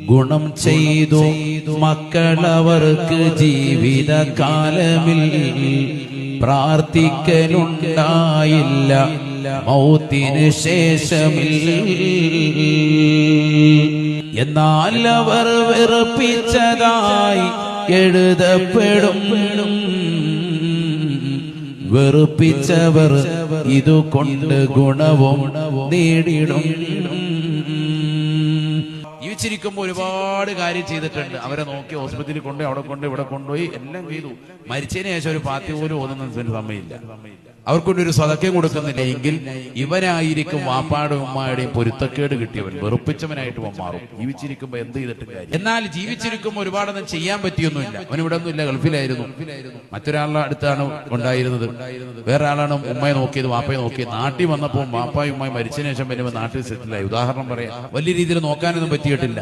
ഗുണം ചെയ്തു മക്കളവർക്ക് ജീവിതകാലമിൽ പ്രാർത്ഥിക്കലുണ്ടായില്ല മൗത്തിന് ശേഷമിൽ. എന്നാൽ അവർ വെറുപ്പിച്ചതായി എഴുതപ്പെടും. വെറുപ്പിച്ചവർ ഇതുകൊണ്ട് ഗുണവും നേടിടും. ജീവിച്ചിരിക്കുമ്പോൾ ഒരുപാട് കാര്യം ചെയ്തിട്ടുണ്ട്. അവരെ നോക്കി ഹോസ്പിറ്റലിൽ കൊണ്ട് അവിടെ കൊണ്ട് ഇവിടെ കൊണ്ടുപോയി എല്ലാം ചെയ്തു. മരിച്ചതിന് ശേഷം ഒരു പാത്തി പോലും ഓതുന്നതിന് സമയമില്ല. അവർക്കൊണ്ടൊരു സദക്കയും കൊടുക്കുന്നില്ല എങ്കിൽ ഇവനായിരിക്കും വാപ്പാടും ഉമ്മായുടെയും പൊരുത്തക്കേട് കിട്ടിയവൻ. വെറുപ്പിച്ചവനായിട്ട് മാറും ജീവിച്ചിരിക്കുമ്പോ എന്ത് ചെയ്തിട്ട് കാര്യം. എന്നാൽ ജീവിച്ചിരിക്കുമ്പോൾ ഒരുപാടൊന്നും ചെയ്യാൻ പറ്റിയൊന്നുമില്ല. അവനിവിടെ ഒന്നുമില്ല, ഗൾഫിലായിരുന്നു. മറ്റൊരാളുടെ അടുത്താണ് ഉണ്ടായിരുന്നത്. വേറെ ആളാണ് ഉമ്മയെ നോക്കിയത്, വാപ്പയെ നോക്കിയത്. നാട്ടിൽ വന്നപ്പോൾ വാപ്പായും ഉമ്മയും മരിച്ചതിന് ശേഷം വരുമ്പോൾ നാട്ടിൽ സെറ്റിലായി. ഉദാഹരണം പറയാം, വലിയ രീതിയിൽ നോക്കാനൊന്നും പറ്റിയിട്ടില്ല.